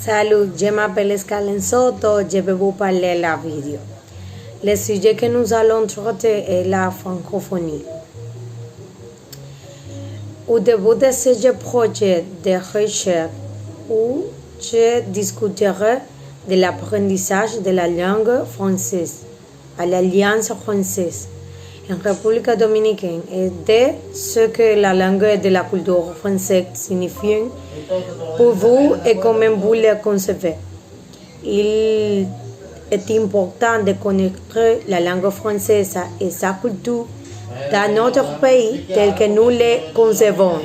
Salut, je m'appelle Scarlett Soto, je vais vous parler la vidéo. Le sujet que nous allons traiter est la francophonie. Au début de ce projet de recherche, où je discuterai de l'apprentissage de la langue française à l'Alliance française en République dominicaine et de ce que la langue et de la culture française signifient pour vous et comment vous les concevez. Il est important de connaître la langue française et sa culture dans notre pays tel que nous les concevons.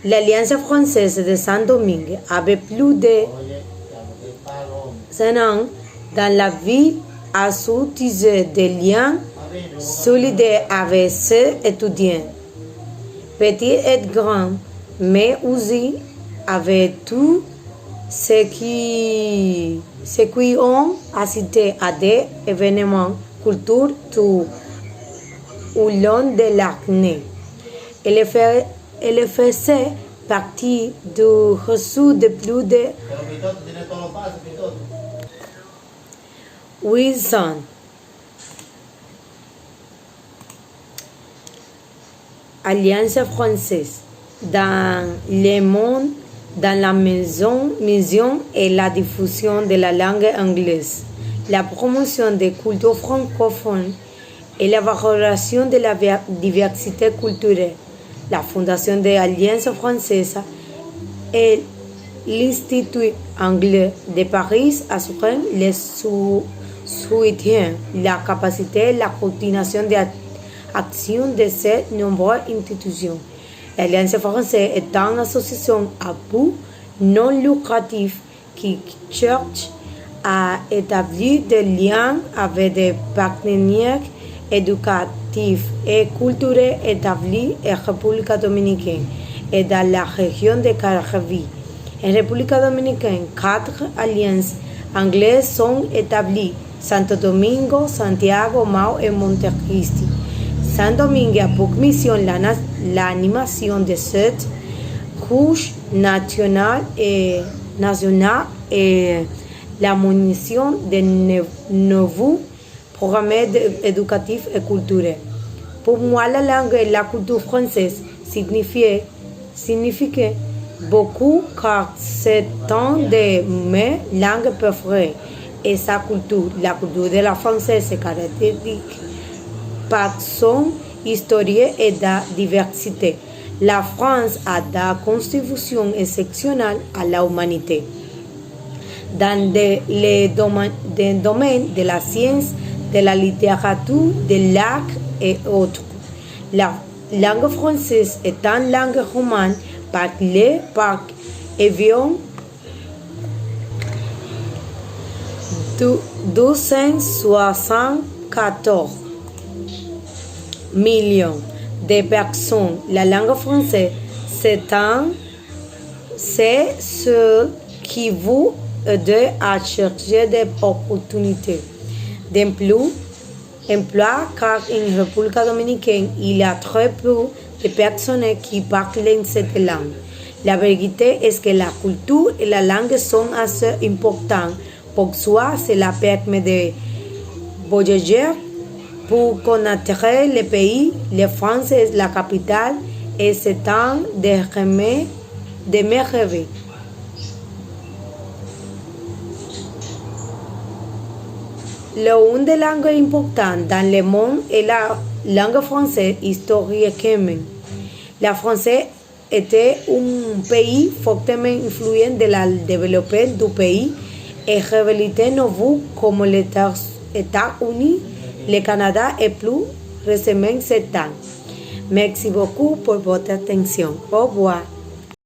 L'Alliance française de Saint-Domingue avait plus de 100 ans dans la ville a su tisser des liens solidaires avec ses étudiants, petits et grands, mais aussi avec tous ceux qui ont assisté à des événements culturels tout au long de l'année. Elle faisait partie du réseau de plus de 800 alliances françaises dans le monde dans la mission et la diffusion de la langue anglaise, la promotion des cultures francophones et la valorisation de la diversité culturelle. La fondation de l'Alliance française et l'Institut anglais de Paris assurent le soutien, la capacité et la coordination des actions de ces nombreuses institutions. L'Alliance française est une association à but non lucratif qui cherche à établir des liens avec des partenaires éducatifs et culturels établis en République dominicaine et dans la région des Caraïbes. En République dominicaine, 4 alliances anglaises sont établies: Santo Domingo, Santiago, Mao et Montecristi. Saint-Domingue a pour mission l'animation de cette couche nationale et la munition de nouveaux programmes éducatifs et culturels. Pour moi, la langue et la culture française signifiaient beaucoup car c'est une de mes langues préférées et sa culture. La culture de la française se caractérise par son histoire et sa diversité. La France a des contributions exceptionnelles à l'humanité dans les domaines de la science, de la littérature, de l'art et autres. La langue française est une langue romane parlée par environ 274 millions de personnes. La langue française, c'est ce qui vous aide à chercher des opportunités d'emploi car en République dominicaine, il y a très peu de personnes qui parlent cette langue. La vérité est que la culture et la langue sont assez importantes pour soi. Cela permet de voyager pour connaître le pays. La France est la capitale et c'est un de mes rêves. L'une des langues importantes dans le monde est la langue française historiquement. La France était un pays fortement influent de la développement du pays et rivalité nouveau comme les États-Unis, le Canada et plus récemment 7 ans. Merci beaucoup pour votre attention. Au revoir.